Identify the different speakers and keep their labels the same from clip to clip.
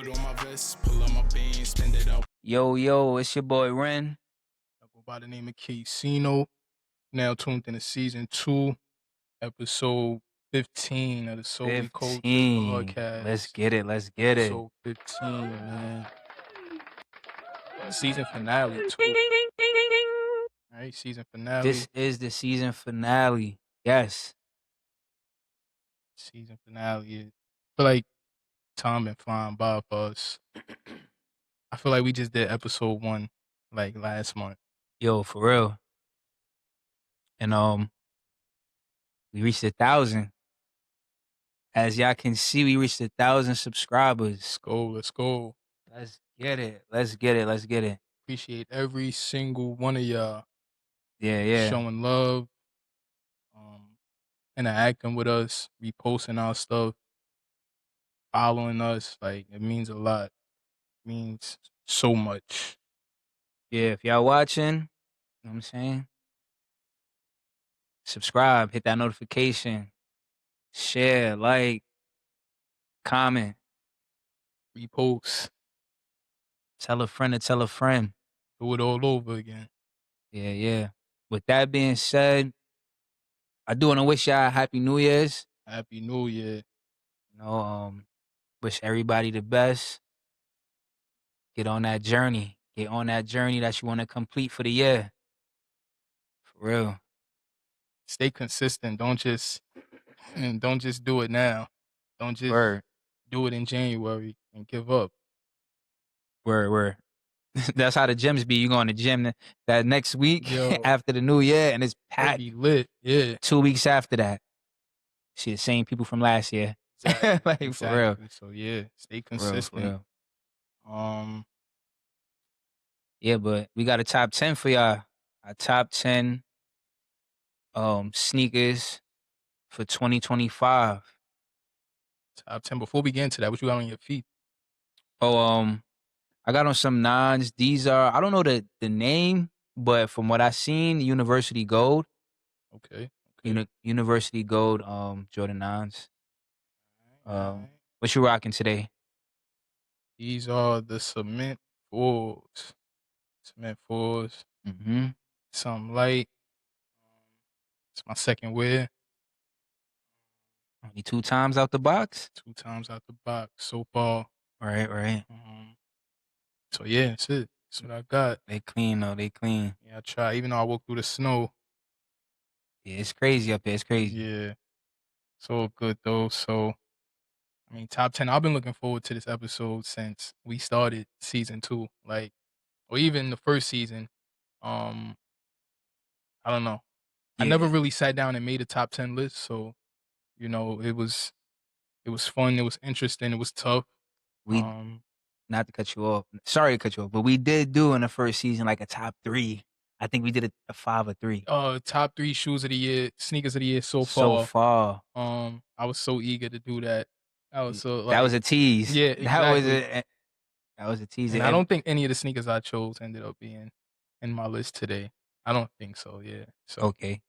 Speaker 1: Put on my vest, pull up my beans, spend it out.
Speaker 2: Yo, it's your boy Ren.
Speaker 1: I go by the name of Kcno. Now tuned into season 2, episode 15 of the Solely Culture
Speaker 2: 15.
Speaker 1: podcast.
Speaker 2: Let's get it.
Speaker 1: Episode 15, man. Season finale too. All right, season finale.
Speaker 2: This is the season finale. Yes.
Speaker 1: Season finale. I feel like time been flying by for us. I feel like we just did episode 1 like last month.
Speaker 2: Yo, for real. And we reached 1,000. As y'all can see, we reached 1,000 subscribers.
Speaker 1: Let's go.
Speaker 2: Let's get it.
Speaker 1: Appreciate every single one of y'all.
Speaker 2: Yeah.
Speaker 1: Showing love, interacting with us, reposting our stuff, following us. Like, it means a lot. It means so much.
Speaker 2: Yeah, if y'all watching, you know what I'm saying? Subscribe, hit that notification, share, like, comment,
Speaker 1: Repost.
Speaker 2: tell a friend to tell a friend.
Speaker 1: Do it all over again.
Speaker 2: Yeah. With that being said, I do want to wish y'all a Happy New Year's.
Speaker 1: Happy New Year.
Speaker 2: Wish everybody the best. Get on that journey that you want to complete for the year. For real.
Speaker 1: Stay consistent. Don't just do it now. Don't just
Speaker 2: Word.
Speaker 1: do it in January and give up.
Speaker 2: Word. That's how the gyms be. You go in the gym that next week after the new year, and it's packed.
Speaker 1: Be lit. Yeah.
Speaker 2: 2 weeks after that. See the same people from last year.
Speaker 1: Exactly.
Speaker 2: For real.
Speaker 1: So yeah, stay consistent.
Speaker 2: For real. Yeah, but we got a top 10 for y'all. Our top 10 sneakers for 2025.
Speaker 1: Top 10. Before we get into that, what you got on your feet?
Speaker 2: I got on some nines. These are, I don't know the name, but from what I seen, University Gold.
Speaker 1: Okay.
Speaker 2: University Gold Jordan 9s. What you rocking today?
Speaker 1: These are the Cement 4s. Cement 4s.
Speaker 2: Mm-hmm.
Speaker 1: Something light. It's my second wear.
Speaker 2: Only 2 times out the box?
Speaker 1: 2 times out the box so far.
Speaker 2: Right.
Speaker 1: So yeah, that's it. That's what I got.
Speaker 2: They clean though. They clean.
Speaker 1: Yeah, I try. Even though I walk through the snow.
Speaker 2: Yeah, it's crazy up there. It's crazy.
Speaker 1: Yeah. It's all good though. So, I mean, top 10. I've been looking forward to this episode since we started season 2. Like, or even the first season. I don't know.
Speaker 2: Yeah.
Speaker 1: I never really sat down and made a top 10 list. So, you know, it was fun. It was interesting. It was tough.
Speaker 2: Not to cut you off. Sorry to cut you off, but we did do in the first season like a top 3. I think we did a 5 or 3.
Speaker 1: Top 3 shoes of the year, sneakers of the year so
Speaker 2: far.
Speaker 1: I was so eager to do that. I was so like,
Speaker 2: that was a tease.
Speaker 1: Yeah, exactly.
Speaker 2: That was a tease.
Speaker 1: And I don't think any of the sneakers I chose ended up being in my list today. I don't think so. Yeah. So
Speaker 2: okay.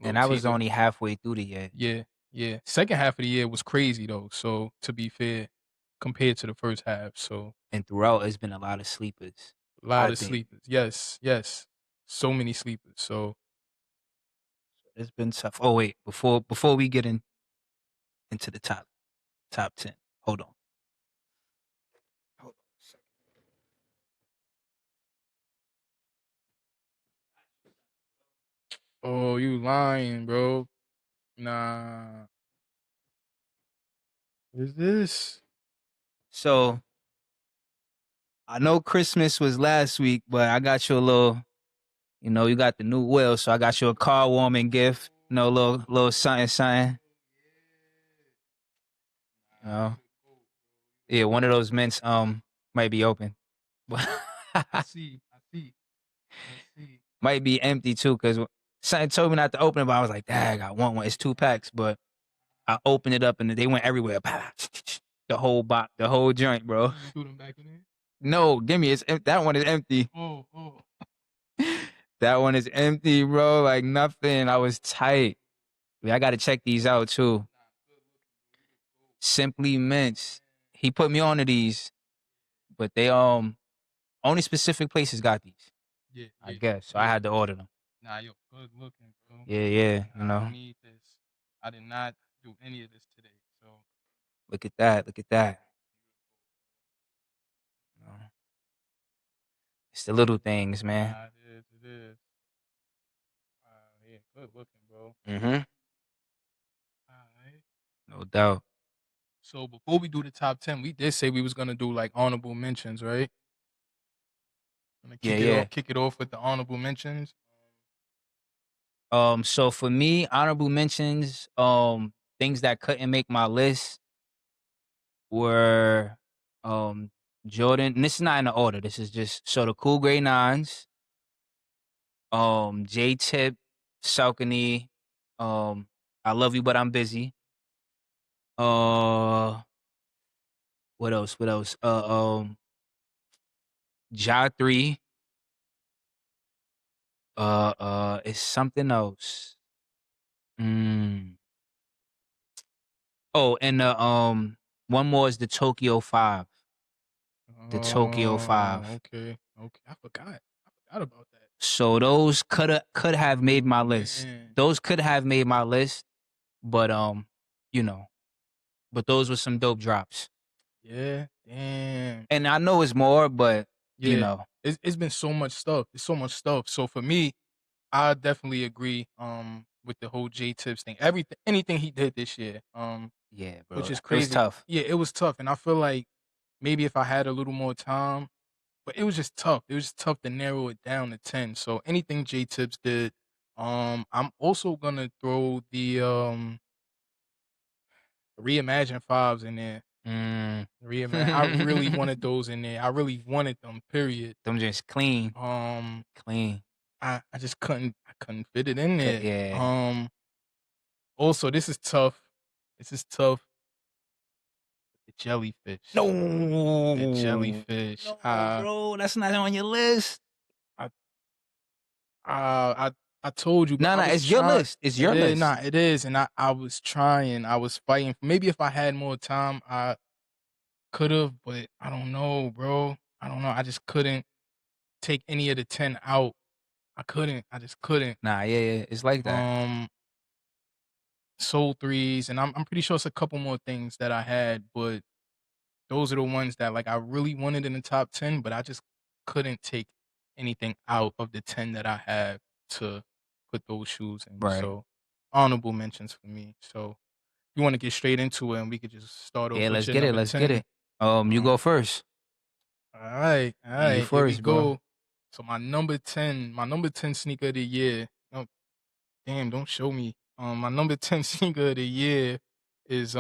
Speaker 2: And I was only halfway through the year.
Speaker 1: Yeah. Second half of the year was crazy though. So to be fair, compared to the first half. So
Speaker 2: and throughout, it's been a lot of sleepers.
Speaker 1: A lot of sleepers. Yes. So many sleepers. So
Speaker 2: it's been tough. Oh wait, before we get into the top 10, hold on a second.
Speaker 1: Oh, you lying, bro? Nah. What is this?
Speaker 2: So I know Christmas was last week, but I got you a little, you got the new wheel, so I got you a car warming gift. A little something. Yeah, one of those mints might be open.
Speaker 1: I see.
Speaker 2: Might be empty too, because something told me not to open it, but I was like, dang, I want one. It's 2 packs, but I opened it up and they went everywhere. The whole box, the whole joint, bro.
Speaker 1: You threw them back in there?
Speaker 2: No, give me that one is empty.
Speaker 1: Oh.
Speaker 2: That one is empty, bro. Like nothing. I was tight. I got to check these out too. Simply Mints he put me onto these, but they only specific places got these,
Speaker 1: Yeah,
Speaker 2: I
Speaker 1: yeah,
Speaker 2: guess. So I
Speaker 1: yeah.
Speaker 2: had to order them.
Speaker 1: Nah, yo, good looking, bro.
Speaker 2: Yeah, yeah, you
Speaker 1: I
Speaker 2: know.
Speaker 1: need this. I did not do any of this today, so
Speaker 2: Look at that. Look at that. You know, it's the little things, man.
Speaker 1: nah, it is, it is. Yeah, good looking, bro.
Speaker 2: Mm-hmm.
Speaker 1: Alright.
Speaker 2: No doubt.
Speaker 1: So before we do the top 10, we did say we was gonna do like honorable mentions, right? Gonna
Speaker 2: Yeah, yeah.
Speaker 1: kick it off with the honorable mentions.
Speaker 2: So for me, honorable mentions, things that couldn't make my list were Jordan. And this is not in the order. This is just so the Cool Grey Nines, J Tip, Saucony, I Love You But I'm Busy. Uh what else? What else? Ja 3. It's something else. Mm. Oh, and the one more is the Tokyo 5. The Tokyo
Speaker 1: Oh,
Speaker 2: 5.
Speaker 1: okay, okay. I forgot about that.
Speaker 2: So those could have made
Speaker 1: Oh
Speaker 2: my list.
Speaker 1: man,
Speaker 2: Those could have made my list, but you know, but those were some dope drops.
Speaker 1: yeah, damn,
Speaker 2: And I know it's more, but you
Speaker 1: yeah.
Speaker 2: know,
Speaker 1: It's been so much stuff. It's so much stuff. So for me, I definitely agree. With the whole J Tips thing, everything, anything he did this year.
Speaker 2: yeah,
Speaker 1: Which
Speaker 2: bro.
Speaker 1: is
Speaker 2: It was
Speaker 1: crazy.
Speaker 2: tough.
Speaker 1: Yeah, it was tough, and I feel like maybe if I had a little more time, but it was just tough. It was just tough to narrow it down to 10. So anything J Tips did, I'm also gonna throw the Reimagine fives in there.
Speaker 2: Mm.
Speaker 1: Reimagine. I really wanted those in there. I really wanted them. Period.
Speaker 2: Them just clean,
Speaker 1: Um,
Speaker 2: clean.
Speaker 1: I just couldn't fit it in there.
Speaker 2: Yeah.
Speaker 1: Also this is tough. This is tough. The jellyfish. The
Speaker 2: No,
Speaker 1: jellyfish.
Speaker 2: no, bro. That's not on your list.
Speaker 1: I I told you, but
Speaker 2: No,
Speaker 1: I
Speaker 2: no,
Speaker 1: was
Speaker 2: it's your
Speaker 1: trying.
Speaker 2: list. It's
Speaker 1: It
Speaker 2: your
Speaker 1: is
Speaker 2: list.
Speaker 1: not. It is, and I was trying. I was fighting. Maybe if I had more time, I could have, but I don't know, bro. I don't know. I just couldn't take any of the 10 out. I couldn't. I just couldn't.
Speaker 2: Nah, yeah, yeah. It's like that.
Speaker 1: Um, Soul threes, and I'm pretty sure it's a couple more things that I had, but those are the ones that like I really wanted in the top 10, but I just couldn't take anything out of the 10 that I had to put those shoes in.
Speaker 2: Right.
Speaker 1: So honorable mentions for me. So you want to get straight into it and we could just start off
Speaker 2: Yeah,
Speaker 1: with
Speaker 2: let's
Speaker 1: your
Speaker 2: get it.
Speaker 1: number
Speaker 2: Let's get
Speaker 1: 10.
Speaker 2: it. You
Speaker 1: Um,
Speaker 2: go first.
Speaker 1: all
Speaker 2: You
Speaker 1: right, here we
Speaker 2: first, bro.
Speaker 1: go. So my number 10 sneaker of the year. Oh, damn, don't show me. My number 10 sneaker of the year is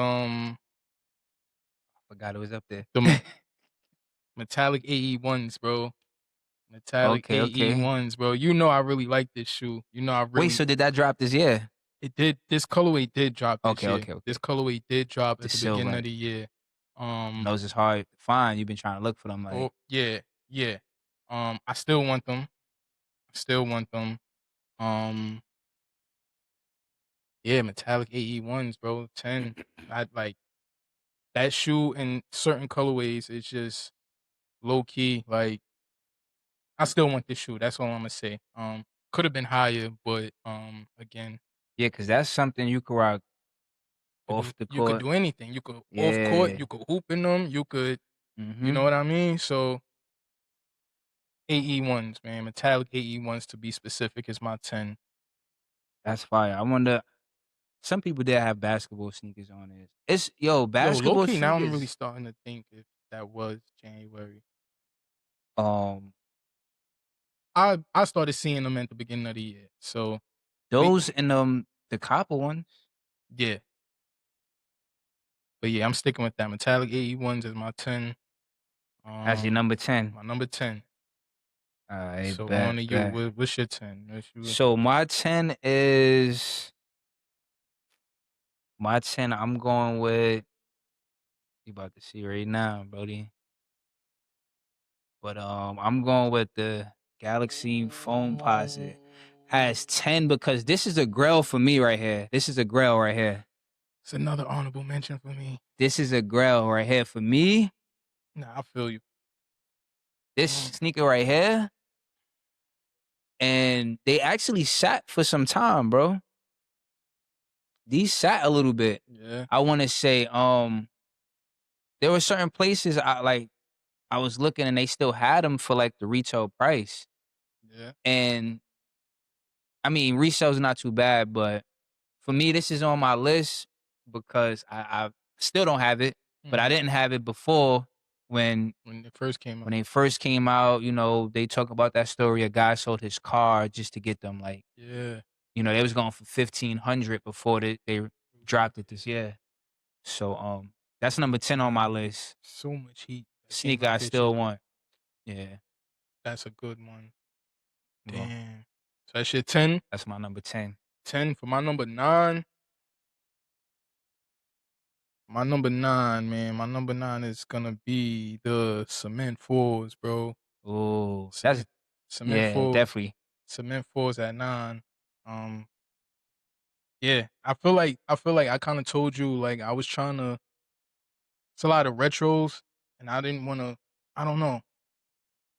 Speaker 2: Forgot it was up there.
Speaker 1: the metallic AE1s, bro. Metallic
Speaker 2: Okay, okay.
Speaker 1: AE1s, bro. You know I really like this shoe. You know I
Speaker 2: Wait,
Speaker 1: really
Speaker 2: so did that drop this year?
Speaker 1: it did this colorway did drop this
Speaker 2: Okay,
Speaker 1: year.
Speaker 2: okay,
Speaker 1: This
Speaker 2: okay.
Speaker 1: colorway did drop
Speaker 2: The
Speaker 1: at the beginning of
Speaker 2: silver.
Speaker 1: the year.
Speaker 2: I
Speaker 1: Um
Speaker 2: know it's hard to find. You've been trying to look for them,
Speaker 1: oh
Speaker 2: like
Speaker 1: yeah, yeah. I still want them. I still want them. Um yeah, metallic AE1s, bro. 10. I like that shoe in certain colorways is just low key. Like I still want this shoe. That's all I'm gonna say. Could have been higher, but again,
Speaker 2: yeah, because that's something you could rock off the
Speaker 1: you could
Speaker 2: court.
Speaker 1: do anything. You could off court,
Speaker 2: Yeah.
Speaker 1: you could hoop in them, you could, you know
Speaker 2: Mm-hmm.
Speaker 1: what I mean? So AE1s, man, metallic AE1s to be specific is my 10.
Speaker 2: That's fire. I wonder. Some people did have basketball sneakers on it. It's yo
Speaker 1: Yo, low
Speaker 2: basketball
Speaker 1: key, now I'm really
Speaker 2: sneakers.
Speaker 1: starting to think if that was January.
Speaker 2: Um,
Speaker 1: I started seeing them at the beginning of the year. So we
Speaker 2: those and the copper ones.
Speaker 1: yeah. But yeah, I'm sticking with that. Metallic AE1s is my 10.
Speaker 2: That's your number 10.
Speaker 1: My number 10.
Speaker 2: I
Speaker 1: So on
Speaker 2: bet,
Speaker 1: to you.
Speaker 2: bet.
Speaker 1: What's your 10?
Speaker 2: So my 10. I'm going with you about to see right now, Brody. But I'm going with the Galaxy Phone Posit as 10 because this is a grail for me right here. This is a grail right here.
Speaker 1: It's another honorable mention for me.
Speaker 2: This is a grail right here for me.
Speaker 1: Nah, I feel you.
Speaker 2: This
Speaker 1: Um,
Speaker 2: sneaker right here, and they actually sat for some time, bro. These sat a little bit.
Speaker 1: yeah,
Speaker 2: I want to say, there were certain places I was looking and they still had them for like the retail price.
Speaker 1: yeah.
Speaker 2: And I mean, resale's not too bad, but for me, this is on my list because I still don't have it, but I
Speaker 1: Mhm.
Speaker 2: didn't have it before when
Speaker 1: When it first came
Speaker 2: when
Speaker 1: out.
Speaker 2: they first came out. You know, they talk about that story. A guy sold his car just to get them. Like,
Speaker 1: Yeah.
Speaker 2: you know, they was going for 1,500 before they dropped it this
Speaker 1: Yeah.
Speaker 2: year. So, that's number 10 on my list.
Speaker 1: So much heat that came
Speaker 2: Sneaker
Speaker 1: out
Speaker 2: I
Speaker 1: this
Speaker 2: still
Speaker 1: year.
Speaker 2: want. Yeah,
Speaker 1: That's a good one.
Speaker 2: well,
Speaker 1: Damn. So that shit 10.
Speaker 2: that's my number 10.
Speaker 1: 10 for my number 9. My number 9, man. My number 9 is gonna be the Cement Fours, bro.
Speaker 2: Oh, that's
Speaker 1: Cement Cement
Speaker 2: yeah,
Speaker 1: Four
Speaker 2: definitely.
Speaker 1: Cement Fours at 9. Um, yeah. I feel like I kinda told you, like, I was trying to it's a lot of retros, and I didn't wanna I don't know.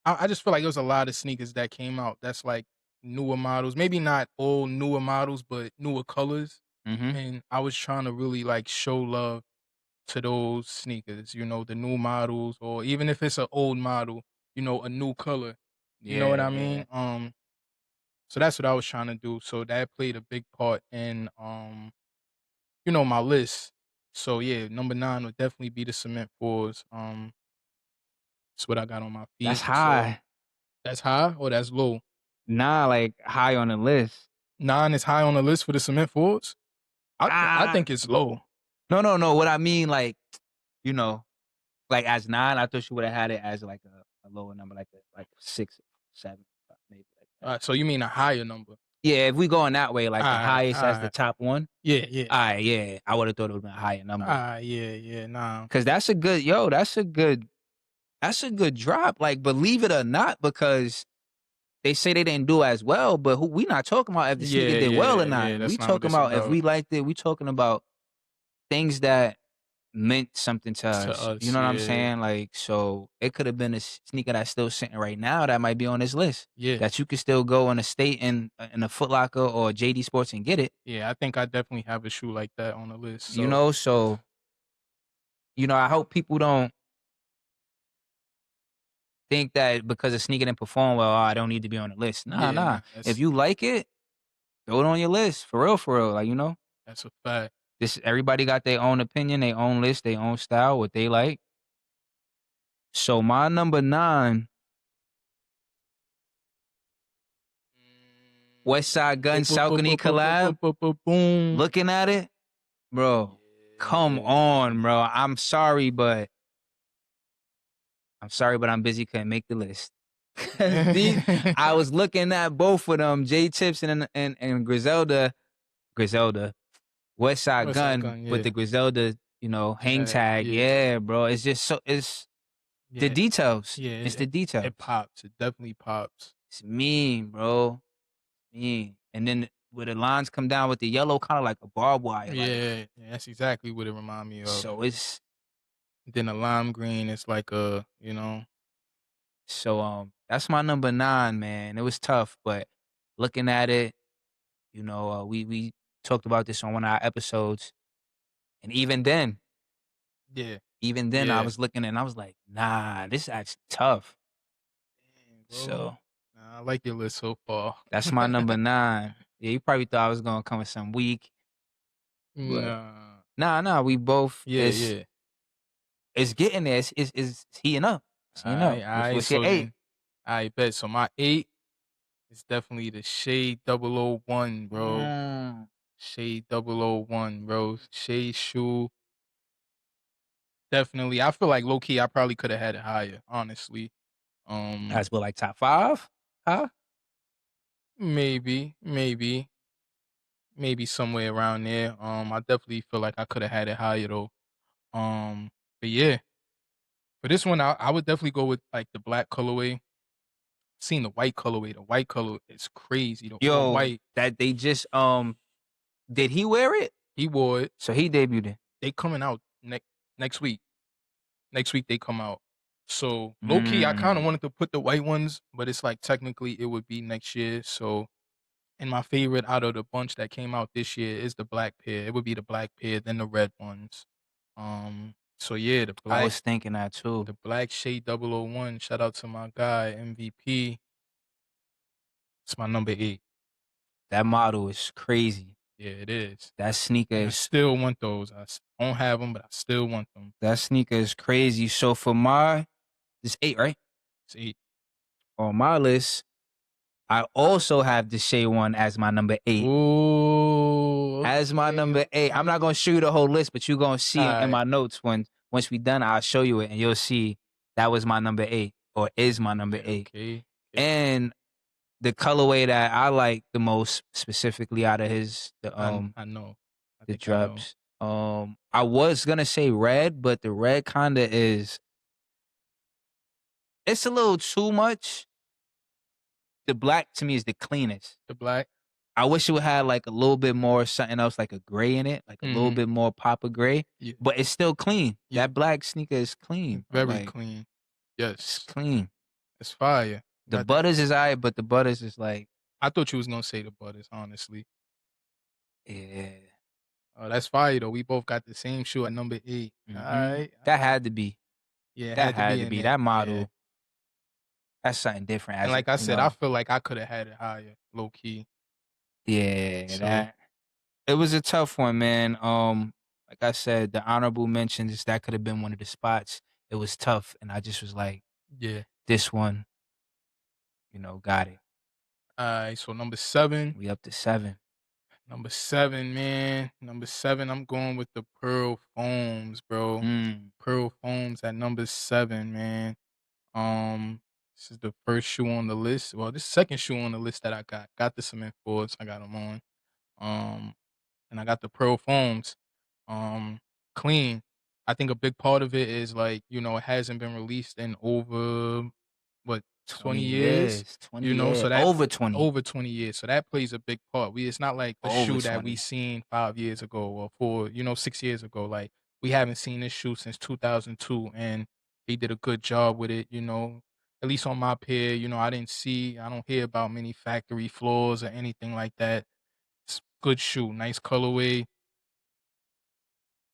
Speaker 1: I just feel like there was a lot of sneakers that came out that's like newer models, maybe not all newer models, but newer colors.
Speaker 2: Mhm.
Speaker 1: And I was trying to really like show love to those sneakers, the new models, or even if it's an old model, a new color. You know what
Speaker 2: Yeah,
Speaker 1: I
Speaker 2: yeah.
Speaker 1: mean? So that's what I was trying to do. So that played a big part in my list. So yeah, number 9 would definitely be the Cement Fours. That's what I got on my
Speaker 2: That's
Speaker 1: feet. So
Speaker 2: high.
Speaker 1: that's high or that's low?
Speaker 2: Nah, like high on the list.
Speaker 1: 9 is high on the list for the Cement Forwards? I
Speaker 2: Ah,
Speaker 1: think it's low.
Speaker 2: no, no, no. What I mean, like, you know, like as 9, I thought you would have had it as like a lower number, like 6, 7, maybe like that.
Speaker 1: So you mean a higher number?
Speaker 2: Yeah, if we going that way, like the
Speaker 1: Alright,
Speaker 2: highest as the
Speaker 1: alright.
Speaker 2: top one.
Speaker 1: Yeah, yeah.
Speaker 2: Alright, yeah, I would have thought it would have been a higher number.
Speaker 1: Yeah, yeah, nah.
Speaker 2: Cause that's a good drop. Like, believe it or not, because they say they didn't do as well, but we not talking about if the sneaker
Speaker 1: Yeah,
Speaker 2: did well or
Speaker 1: yeah,
Speaker 2: not.
Speaker 1: yeah,
Speaker 2: We
Speaker 1: that's not what
Speaker 2: talking
Speaker 1: it's
Speaker 2: about if
Speaker 1: about
Speaker 2: we liked it. We talking about things that meant something to
Speaker 1: to
Speaker 2: us. You
Speaker 1: us,
Speaker 2: know what I'm
Speaker 1: yeah.
Speaker 2: saying? Like, so it could have been a sneaker that's still sitting right now that might be on this list
Speaker 1: Yeah,
Speaker 2: that you could still go in a state in a Foot Locker or JD Sports and get it.
Speaker 1: yeah, I think I definitely have a shoe like that on the list,
Speaker 2: You
Speaker 1: so
Speaker 2: know, so I hope people don't think that because a sneaker didn't perform well, oh, I don't need to be on the list. Nah,
Speaker 1: yeah,
Speaker 2: nah.
Speaker 1: nah,
Speaker 2: If you like it, throw it on your list for real, for real. Like,
Speaker 1: that's a fact.
Speaker 2: this everybody got their own opinion, their own list, their own style, what they like. So my number 9, West Side Gun Saucony collab.
Speaker 1: Boom.
Speaker 2: Looking at it, bro. Come
Speaker 1: Yeah.
Speaker 2: on, bro. I'm sorry, but I'm busy. Couldn't make the list. Cause I was looking at both of them, J Tips and Griselda, West Side
Speaker 1: What's that
Speaker 2: Gun
Speaker 1: gun?
Speaker 2: with
Speaker 1: Yeah.
Speaker 2: the Griselda, hang
Speaker 1: Tag,
Speaker 2: tag.
Speaker 1: yeah.
Speaker 2: Yeah, bro. It's just it's the
Speaker 1: Yeah,
Speaker 2: details.
Speaker 1: yeah,
Speaker 2: It's the
Speaker 1: it
Speaker 2: details.
Speaker 1: pops, it definitely pops.
Speaker 2: It's mean, bro. Mean. And then where the lines come down with the yellow, kind of like a barbed wire, like
Speaker 1: Yeah, yeah, that's exactly what it remind me of.
Speaker 2: so.
Speaker 1: Then a lime green is like
Speaker 2: That's my number 9, man. It was tough, but looking at it, we talked about this on one of our episodes, and
Speaker 1: yeah,
Speaker 2: even then, I
Speaker 1: yeah.
Speaker 2: was looking and I was like, nah, this is actually tough.
Speaker 1: Damn, bro.
Speaker 2: So
Speaker 1: Nah, I like your list so far.
Speaker 2: that's my number 9. Yeah, you probably thought I was gonna come with some weak, but
Speaker 1: Nah.
Speaker 2: nah, we both
Speaker 1: Yeah, yeah.
Speaker 2: it's getting there. It's heating up. It's heating up.
Speaker 1: Alright,
Speaker 2: What's your
Speaker 1: so
Speaker 2: 8?
Speaker 1: then I bet. So my 8 is definitely the Shade 001, bro.
Speaker 2: Mm.
Speaker 1: Shade 001, bro. Shade shoe. Definitely. I feel like low key I probably could have had it higher, honestly. Um,
Speaker 2: That's what, like top 5? Huh?
Speaker 1: maybe somewhere around there. I definitely feel like I could have had it higher though. But yeah, for this one, I would definitely go with like the black colorway. Seen the white colorway. The white color is crazy. The all
Speaker 2: Yo,
Speaker 1: white.
Speaker 2: that they just did he wear it?
Speaker 1: He wore it.
Speaker 2: So he debuted.
Speaker 1: They coming out next week. Next week they come out. So low key, I kind of
Speaker 2: Mm.
Speaker 1: wanted to put the white ones, but it's like technically it would be next year. So, and my favorite out of the bunch that came out this year is the black pair. It would be the black pair, then the red ones. So yeah,
Speaker 2: I was thinking that too.
Speaker 1: the black shade 001. Shout out to my guy MVP. It's my number 8.
Speaker 2: That model is crazy.
Speaker 1: Yeah, it is.
Speaker 2: That sneaker
Speaker 1: And I
Speaker 2: is
Speaker 1: still want those. Don't have them, but I still want them.
Speaker 2: that sneaker is crazy. So for my this 8, right?
Speaker 1: It's 8.
Speaker 2: On my list, I also have the Shea one as my number 8.
Speaker 1: Ooh,
Speaker 2: As my
Speaker 1: okay,
Speaker 2: number 8. I'm not
Speaker 1: okay.
Speaker 2: gonna show you the whole list, but you're gonna see in
Speaker 1: Alright,
Speaker 2: my notes once we done, I'll show you it and you'll see that was my number 8 or is my number
Speaker 1: okay,
Speaker 2: 8.
Speaker 1: okay, okay.
Speaker 2: And the colorway that I like the most specifically out of
Speaker 1: I know. I
Speaker 2: the
Speaker 1: think I know.
Speaker 2: drops. I was gonna say red, but the red kinda is it's a little too much. The black to me is the cleanest.
Speaker 1: The black?
Speaker 2: I wish it would have like a little bit more something else, like a gray in it, like a little
Speaker 1: Mhm.
Speaker 2: bit more pop of gray,
Speaker 1: Yeah,
Speaker 2: but it's still clean.
Speaker 1: yeah.
Speaker 2: That black sneaker is clean, bro.
Speaker 1: Very
Speaker 2: Like
Speaker 1: clean.
Speaker 2: it's
Speaker 1: Yes.
Speaker 2: clean.
Speaker 1: It's fire.
Speaker 2: The
Speaker 1: Got that.
Speaker 2: butters is alright, but the butters is like,
Speaker 1: I thought you was gonna say the butters, honestly.
Speaker 2: yeah.
Speaker 1: Oh, that's fire though. We both got the same shoe at number 8. Alright,
Speaker 2: That
Speaker 1: alright.
Speaker 2: had to be.
Speaker 1: Yeah, it
Speaker 2: That
Speaker 1: had to
Speaker 2: had
Speaker 1: be
Speaker 2: to
Speaker 1: in
Speaker 2: be.
Speaker 1: there.
Speaker 2: That
Speaker 1: Yeah.
Speaker 2: model, that's something different
Speaker 1: And
Speaker 2: as a
Speaker 1: like I said, I feel like I could have had it higher, low key.
Speaker 2: yeah,
Speaker 1: So,
Speaker 2: that it was a tough one, man. Like I said, the honorable mentions, that could have been one of the spots. It was tough, and I just was like,
Speaker 1: yeah.
Speaker 2: this one, got it.
Speaker 1: Alright, so number 7.
Speaker 2: We up to 7.
Speaker 1: Number 7, man. Number 7, I'm going with the Pearl Foams, bro.
Speaker 2: Mm.
Speaker 1: Pearl Foams at number 7, man. Um, this is the first shoe on the list. Well, this second shoe on the list that I got. Got the cement fours. I got them on. Um, and I got the Pearl Foams. Um, Clean. I think a big part of it is like, it hasn't been released in over what,
Speaker 2: 20
Speaker 1: 20 years,
Speaker 2: years, 20
Speaker 1: so
Speaker 2: years,
Speaker 1: that
Speaker 2: over 20,
Speaker 1: over 20 years. So that plays a big part. It's not like a
Speaker 2: over
Speaker 1: shoe that we
Speaker 2: 20.
Speaker 1: seen 5 years ago or 6 years ago. Like we haven't seen this shoe since 2002, and he did a good job with it. At least on my pair, I don't hear about many factory flaws or anything like that. It's good shoe, nice colorway,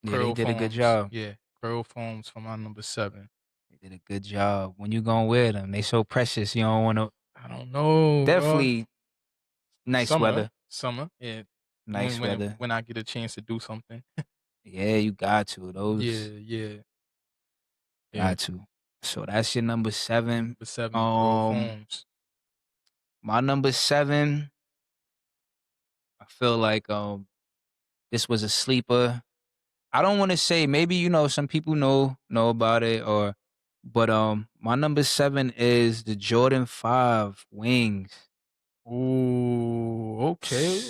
Speaker 2: Yeah, they
Speaker 1: pearl
Speaker 2: did a good
Speaker 1: foams.
Speaker 2: job.
Speaker 1: Yeah, pearl foams for my number 7.
Speaker 2: They did a good job. When you gonna wear them, they so precious. You don't want to.
Speaker 1: I don't know, bro.
Speaker 2: Definitely nice
Speaker 1: Summer,
Speaker 2: weather.
Speaker 1: summer, yeah. When
Speaker 2: Nice
Speaker 1: when
Speaker 2: weather.
Speaker 1: when I get a chance to do something.
Speaker 2: Yeah, you got to.
Speaker 1: Yeah,
Speaker 2: Those
Speaker 1: yeah, yeah.
Speaker 2: got to. So that's your number 7.
Speaker 1: Number 7, pearl
Speaker 2: Um,
Speaker 1: foams.
Speaker 2: my number 7. I feel like this was a sleeper. I don't want to say maybe some people know about it but my number 7 is the Jordan 5 wings.
Speaker 1: Ooh, okay.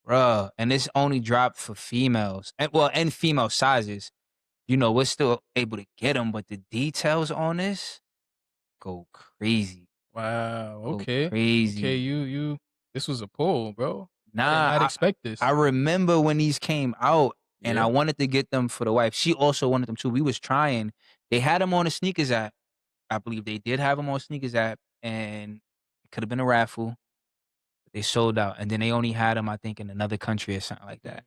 Speaker 2: Bruh, and this only dropped for females and female sizes. We're still able to get them, but the details on this go crazy.
Speaker 1: Wow,
Speaker 2: Go
Speaker 1: okay. Okay,
Speaker 2: crazy.
Speaker 1: you this was a pull, bro. I did
Speaker 2: Nah,
Speaker 1: not
Speaker 2: I
Speaker 1: expect
Speaker 2: I
Speaker 1: this.
Speaker 2: remember when these came out and I
Speaker 1: Yeah,
Speaker 2: wanted to get them for the wife. She also wanted them too. We was trying. They had them on the sneakers app. I believe they did have them on sneakers app, and it could have been a raffle. They sold out, and then they only had them, I think, in another country or something like
Speaker 1: mm,
Speaker 2: that.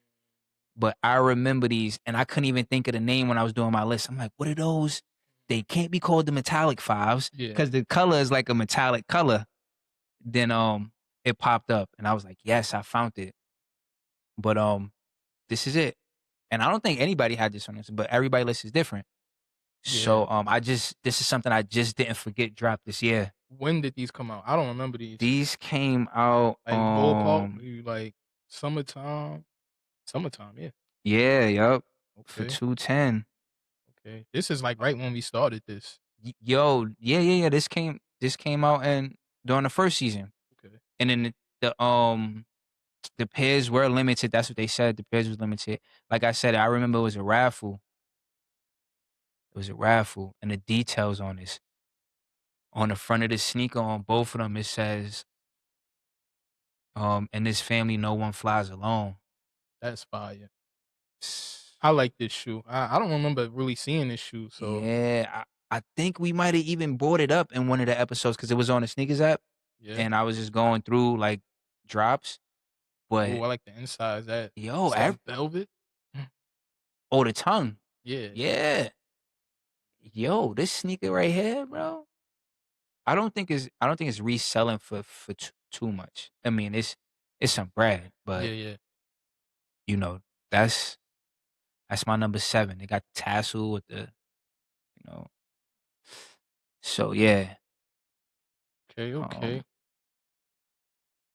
Speaker 2: But I remember these, and I couldn't even think of the name when I was doing my list. I'm like, what are those? They can't be called the metallic fives
Speaker 1: yeah,
Speaker 2: because the color is like a metallic color. Then it popped up, and I was like, yes, I found it. But this is it. And I don't think anybody had this on this, but everybody list is different.
Speaker 1: yeah.
Speaker 2: So this is something I just didn't forget dropped this year.
Speaker 1: When did these come out? I don't remember these.
Speaker 2: These came out
Speaker 1: Like ballpark, maybe like summertime. Summertime, yeah.
Speaker 2: yeah, yup, for
Speaker 1: Okay,
Speaker 2: 210.
Speaker 1: okay. This is like right when we started this.
Speaker 2: Yo, yeah. This came out and during the first season.
Speaker 1: Okay.
Speaker 2: And then the pairs were limited. That's what they said. The pairs was limited. Like I said, I remember it was a raffle. It was a raffle, and the details on this. On the front of the sneaker on both of them, it says, in this family, no one flies alone.
Speaker 1: That's fire. I like this shoe. I don't remember really seeing this shoe, so
Speaker 2: Yeah, I think we might have even brought it up in one of the episodes because it was on the sneakers app,
Speaker 1: yeah.
Speaker 2: and I was just going through like drops.
Speaker 1: Oh,
Speaker 2: But
Speaker 1: I like the inside.
Speaker 2: yo,
Speaker 1: Is that velvet? Mm,
Speaker 2: oh, the tongue,
Speaker 1: yeah,
Speaker 2: yeah, yo, this sneaker right here, bro. I don't think it's reselling for too much. I mean, it's some bread,
Speaker 1: yeah,
Speaker 2: but
Speaker 1: yeah.
Speaker 2: you know that's that's my number 7. They got the tassel with the you know. So yeah,
Speaker 1: Okay, okay.
Speaker 2: um,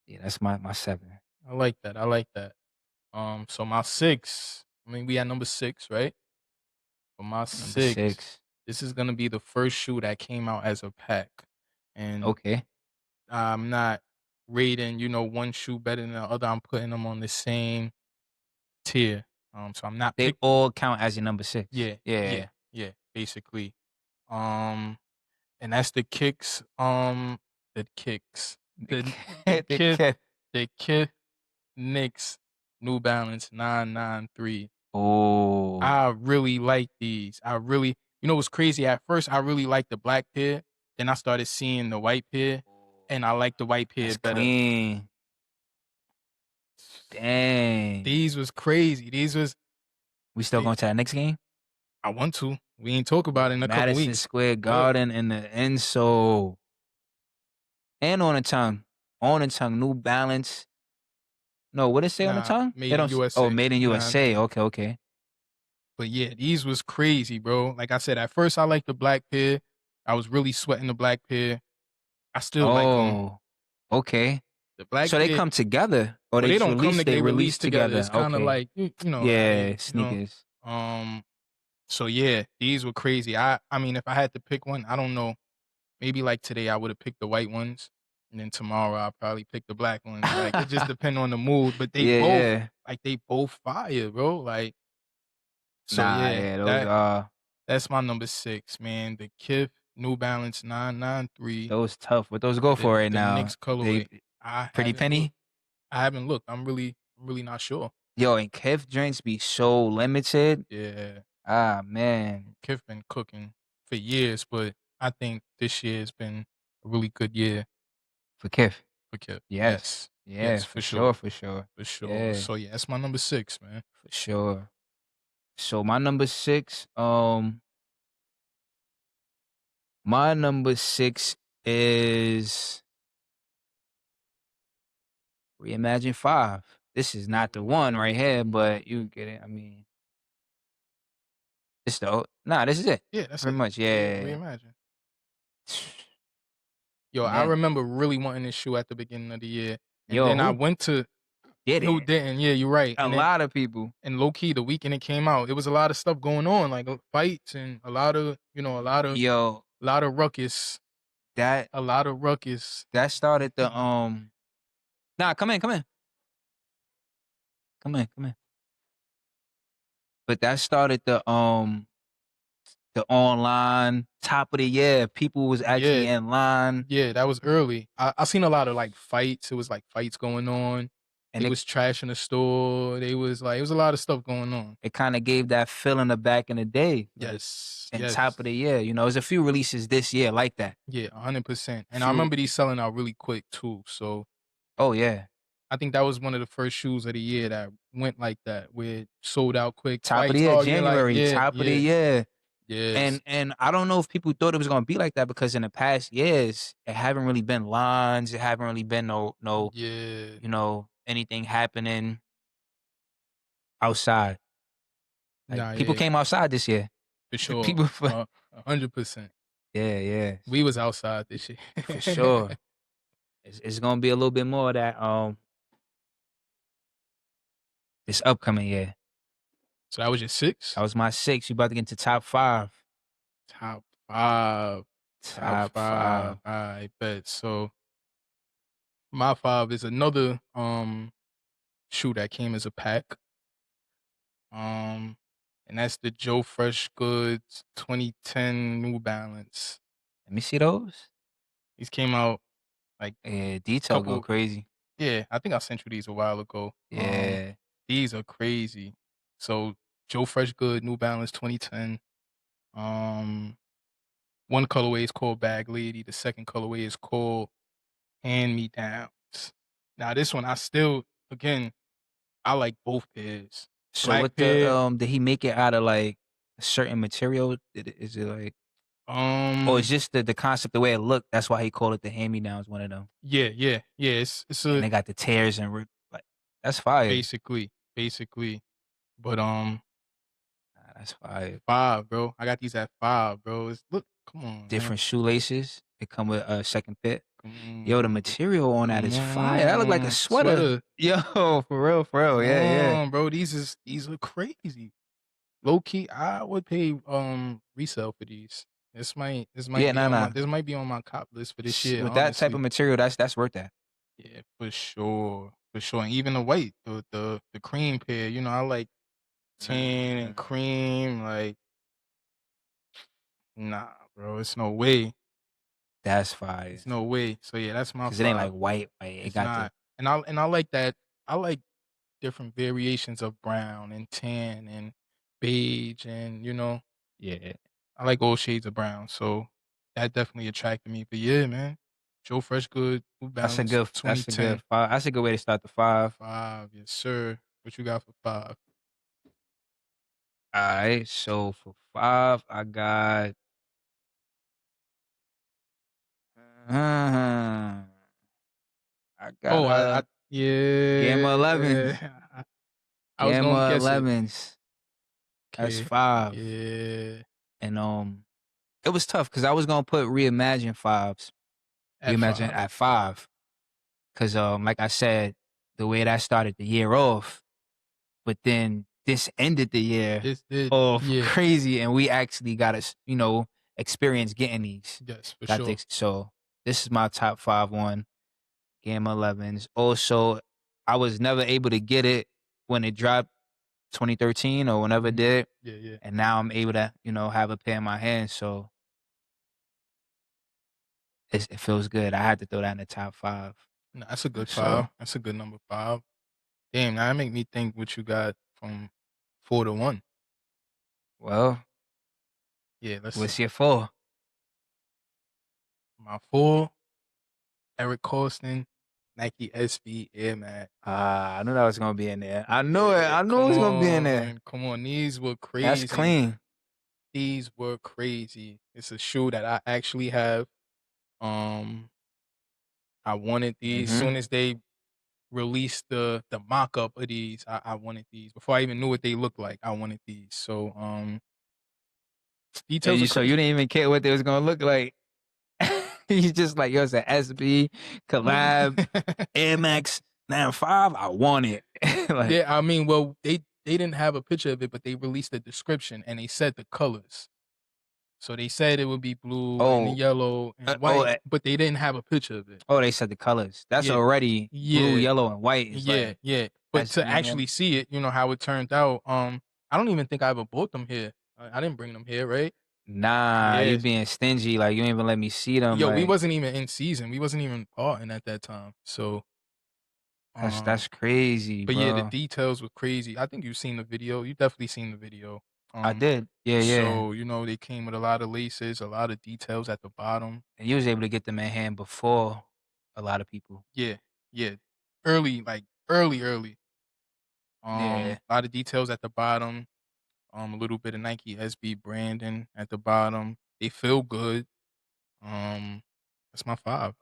Speaker 2: yeah, that's my 7.
Speaker 1: I like that. I like that. So my 6, I mean, we at number 6, right? For my
Speaker 2: Number
Speaker 1: 6,
Speaker 2: 6.
Speaker 1: this is gonna be the first shoe that came out as a pack, and
Speaker 2: Okay.
Speaker 1: I'm not rating, one shoe better than the other. I'm putting them on the same tier. So I'm not
Speaker 2: They
Speaker 1: pick.
Speaker 2: all count as your number 6.
Speaker 1: Yeah, yeah,
Speaker 2: Yeah.
Speaker 1: yeah. Basically, um, and that's the kicks, the
Speaker 2: The
Speaker 1: kid,
Speaker 2: cat.
Speaker 1: the kid Knicks New Balance 993.
Speaker 2: Oh,
Speaker 1: I really like these. What's crazy? At first, I really liked the black pair. Then I started seeing the white pair, and I like the white pair
Speaker 2: that's
Speaker 1: better.
Speaker 2: clean. Dang.
Speaker 1: These was crazy.
Speaker 2: We still
Speaker 1: They,
Speaker 2: going to that next game?
Speaker 1: I want to. We ain't talk about it in a couple
Speaker 2: Madison
Speaker 1: weeks.
Speaker 2: Square
Speaker 1: Yeah.
Speaker 2: Garden in the insole. And on the tongue. On the tongue. New Balance. No, what did it say on the
Speaker 1: Nah,
Speaker 2: tongue? They
Speaker 1: made in
Speaker 2: don't oh,
Speaker 1: USA.
Speaker 2: made in
Speaker 1: Nah,
Speaker 2: USA. Okay, okay.
Speaker 1: but yeah, these was crazy, bro. Like I said, at first I liked the black pair. I was really sweating the black pair. I still like them.
Speaker 2: Oh, okay.
Speaker 1: The black
Speaker 2: So they
Speaker 1: pair.
Speaker 2: come together or
Speaker 1: Well,
Speaker 2: they
Speaker 1: they
Speaker 2: just
Speaker 1: don't come
Speaker 2: release
Speaker 1: together.
Speaker 2: they
Speaker 1: They release
Speaker 2: release
Speaker 1: together. It's
Speaker 2: together.
Speaker 1: kind of
Speaker 2: Okay.
Speaker 1: like how
Speaker 2: Yeah,
Speaker 1: they.
Speaker 2: sneakers.
Speaker 1: Um. So yeah, these were crazy. I mean, if I had to pick one, I don't know. Maybe like today, I would have picked the white ones, and then tomorrow I'll probably pick the black ones. Like it just depends on the mood. But
Speaker 2: Yeah, yeah.
Speaker 1: they both fire, bro. Like so,
Speaker 2: Nah,
Speaker 1: yeah.
Speaker 2: yeah, those
Speaker 1: That's my number 6, man. The Kith New Balance 993,
Speaker 2: those tough. What those go for right
Speaker 1: the
Speaker 2: now?
Speaker 1: Knicks
Speaker 2: They
Speaker 1: colorway. I
Speaker 2: pretty
Speaker 1: haven't looked.
Speaker 2: penny?
Speaker 1: I haven't looked. I'm really not sure.
Speaker 2: Yo, and Kef drinks be so limited.
Speaker 1: Yeah,
Speaker 2: Ah, man.
Speaker 1: Kith been cooking for years, but I think this year has been a really good year
Speaker 2: For Kef.
Speaker 1: for Kith.
Speaker 2: Yes.
Speaker 1: Yes,
Speaker 2: Yeah,
Speaker 1: yes,
Speaker 2: for
Speaker 1: for
Speaker 2: sure,
Speaker 1: sure,
Speaker 2: for sure.
Speaker 1: for sure.
Speaker 2: Yeah,
Speaker 1: So yeah, that's my number 6, man.
Speaker 2: for sure. So my number 6 is Reimagine 5. This is not the one right here, but you get it. I mean, this the nah, this is it.
Speaker 1: Yeah, that's
Speaker 2: Pretty
Speaker 1: it.
Speaker 2: much,
Speaker 1: Yeah,
Speaker 2: yeah.
Speaker 1: reimagine. Yo, I
Speaker 2: Man,
Speaker 1: remember really wanting this shoe at the beginning of the year, and
Speaker 2: yo,
Speaker 1: then I
Speaker 2: who
Speaker 1: went to who
Speaker 2: didn't?
Speaker 1: didn't? Yeah, you're right.
Speaker 2: A lot of people.
Speaker 1: And low key, the weekend it came out, it was a lot of stuff going on, like fights and a lot of
Speaker 2: Yo,
Speaker 1: ruckus,
Speaker 2: that
Speaker 1: a lot of ruckus.
Speaker 2: that started the nah, come in, come in. Come in, come in. But that started the online top of the year. People was actually
Speaker 1: Yeah,
Speaker 2: in line
Speaker 1: yeah, that was early. I seen a lot of like fights. It was like fights going on. They
Speaker 2: and
Speaker 1: was trashing the store. They was like it was a lot of stuff going on.
Speaker 2: it kind of gave that feeling of back in the day. Like
Speaker 1: Yes,
Speaker 2: and top
Speaker 1: yes,
Speaker 2: of the year. There's a few releases this year like that.
Speaker 1: yeah, 100%. And I
Speaker 2: Few
Speaker 1: remember these selling out really quick too. So
Speaker 2: oh yeah.
Speaker 1: I think that was one of the first shoes of the year that went like that, where it sold out quick.
Speaker 2: Top of the
Speaker 1: Fights
Speaker 2: year,
Speaker 1: all year, like
Speaker 2: January,
Speaker 1: yeah,
Speaker 2: top of the
Speaker 1: yeah,
Speaker 2: year.
Speaker 1: yes,
Speaker 2: And I don't know if people thought it was gonna be like that because in the past years, it haven't really been lines, it haven't really been no,
Speaker 1: yeah.
Speaker 2: anything happening outside. Like
Speaker 1: Nah,
Speaker 2: people
Speaker 1: yeah,
Speaker 2: came outside this year.
Speaker 1: for sure.
Speaker 2: People
Speaker 1: 100%.
Speaker 2: yeah, yeah.
Speaker 1: We was outside this
Speaker 2: For
Speaker 1: year.
Speaker 2: sure. It's gonna be a little bit more of that this upcoming year.
Speaker 1: So that was your
Speaker 2: That
Speaker 1: 6?
Speaker 2: was my 6. You about to get into top 5.
Speaker 1: Top 5. Top
Speaker 2: Top
Speaker 1: 5.
Speaker 2: 5.
Speaker 1: I bet. So my 5 is another shoe that came as a pack. Um and that's the Joe Fresh Goods 2010 New Balance.
Speaker 2: Let me see those.
Speaker 1: These came out like
Speaker 2: Yeah, detail go
Speaker 1: couple.
Speaker 2: crazy.
Speaker 1: Yeah, I think I sent you these a while ago.
Speaker 2: Yeah.
Speaker 1: These are crazy. So Joe Fresh Good, New Balance 2010. Um, one colorway is called Bag Lady. The second colorway is called Hand Me Downs. Now this one I still again I like both pairs.
Speaker 2: So
Speaker 1: Black
Speaker 2: what the
Speaker 1: pair,
Speaker 2: did he make it out of like a certain material? Is it like, or it's
Speaker 1: um,
Speaker 2: just the concept, the way it looked? That's why he called it the hand me downs. One of them,
Speaker 1: yeah. It's
Speaker 2: and
Speaker 1: a
Speaker 2: they got the tears and like that's fire.
Speaker 1: basically, but
Speaker 2: Nah, that's fire.
Speaker 1: 5, bro. I got these at 5, bro. It's look, come on, man.
Speaker 2: Different shoelaces. They come with a second fit.
Speaker 1: Come
Speaker 2: Yo, the
Speaker 1: on,
Speaker 2: material on that
Speaker 1: come
Speaker 2: is fire. That look like a
Speaker 1: on,
Speaker 2: sweater.
Speaker 1: sweater.
Speaker 2: Yo, for real.
Speaker 1: Come
Speaker 2: Yeah, yeah.
Speaker 1: on, bro. These are crazy. Low key, I would pay resale for these.
Speaker 2: Yeah, nah, nah.
Speaker 1: this might be on my cop list for this year,
Speaker 2: With that type of
Speaker 1: honestly.
Speaker 2: material, that's worth that.
Speaker 1: Yeah, for sure. And even the white, the cream pair, you know, I like tan and
Speaker 2: Mm,
Speaker 1: cream. Like, nah, bro, it's no way.
Speaker 2: that's fire.
Speaker 1: It's no way. So yeah, that's my
Speaker 2: Cause it ain't like
Speaker 1: 5.
Speaker 2: white, white. It
Speaker 1: It's
Speaker 2: got the
Speaker 1: not. And I like that. I like different variations of brown and tan and beige and
Speaker 2: yeah.
Speaker 1: I like all shades of brown. So that definitely attracted me. But yeah, man. Joe Fresh Good, New Balance
Speaker 2: That's a good
Speaker 1: 2010.
Speaker 2: five. That's a good way to start the five.
Speaker 1: 5, yes, sir. What you got for 5?
Speaker 2: All right. So for five, I got uh, I got
Speaker 1: Oh,
Speaker 2: a Gamma 11s.
Speaker 1: I was gonna
Speaker 2: Gamma
Speaker 1: guess it.
Speaker 2: 11s. That's
Speaker 1: Okay.
Speaker 2: five.
Speaker 1: Yeah.
Speaker 2: And it was tough because I was gonna put Reimagine fives.
Speaker 1: At
Speaker 2: Reimagine
Speaker 1: 5.
Speaker 2: at five. Cause like I said, the way that started the year off, but then this ended the year
Speaker 1: This did.
Speaker 2: off
Speaker 1: Yeah.
Speaker 2: crazy, and we actually got to, experience getting these.
Speaker 1: Yes, for
Speaker 2: Got
Speaker 1: sure.
Speaker 2: this. So this is my top five one. Gamma 11s. Also, I was never able to get it when it dropped 2013 or whenever it
Speaker 1: Mhm.
Speaker 2: did.
Speaker 1: Yeah.
Speaker 2: And now I'm able to, have a pair in my hand. So it feels good. I had to throw that in the top five.
Speaker 1: No, that's a good 5.
Speaker 2: So,
Speaker 1: That's a good number 5. Damn, now that make me think what you got from 4 to 1.
Speaker 2: well,
Speaker 1: Yeah, let's see.
Speaker 2: what's your four?
Speaker 1: My 4, Eric Colston, Nike SB Air Max.
Speaker 2: I knew that was gonna be in there. I knew it.
Speaker 1: Yeah,
Speaker 2: I knew it was gonna be in there.
Speaker 1: come on. These were
Speaker 2: That's
Speaker 1: crazy.
Speaker 2: clean.
Speaker 1: These were crazy. It's a shoe that I actually have. Um, I wanted these.
Speaker 2: Mm-hmm.
Speaker 1: Soon as they released the mock up of these, I wanted these. Before I even knew what they looked like, I wanted these. So details are
Speaker 2: So you
Speaker 1: crazy.
Speaker 2: didn't even care what they was gonna look like. He's just like, yo, it's an SB collab Air Max 95. I want it. Like,
Speaker 1: Yeah, I mean, well, they didn't have a picture of it, but they released a description and they said the colors. So they said it would be blue and
Speaker 2: oh,
Speaker 1: yellow
Speaker 2: uh,
Speaker 1: and
Speaker 2: oh,
Speaker 1: white,
Speaker 2: uh,
Speaker 1: but they didn't have a picture of it.
Speaker 2: they said the colors. That's
Speaker 1: Yeah,
Speaker 2: already blue,
Speaker 1: yeah,
Speaker 2: yellow, and white. Is like
Speaker 1: yeah. But to
Speaker 2: SB, man.
Speaker 1: actually see it, how it turned out, I don't even think I ever bought them here. I didn't bring them here, right?
Speaker 2: Nah, you
Speaker 1: Yes.
Speaker 2: being stingy. Like, you ain't even let me see them.
Speaker 1: Yo, we
Speaker 2: Like,
Speaker 1: wasn't even in season. We wasn't even parting at that time. So,
Speaker 2: that's
Speaker 1: um,
Speaker 2: crazy,
Speaker 1: but yeah, the
Speaker 2: bro.
Speaker 1: details were crazy. I think you've seen the video. You definitely seen the video.
Speaker 2: I
Speaker 1: Um,
Speaker 2: did. Yeah, yeah.
Speaker 1: so they came with a lot of laces, a lot of details at the bottom.
Speaker 2: And you was able to get them in hand before a lot of people.
Speaker 1: Yeah, yeah. Early, like early.
Speaker 2: Yeah.
Speaker 1: A lot of details at the bottom. A little bit of Nike SB branding at the bottom. They feel good. Um, that's my 5.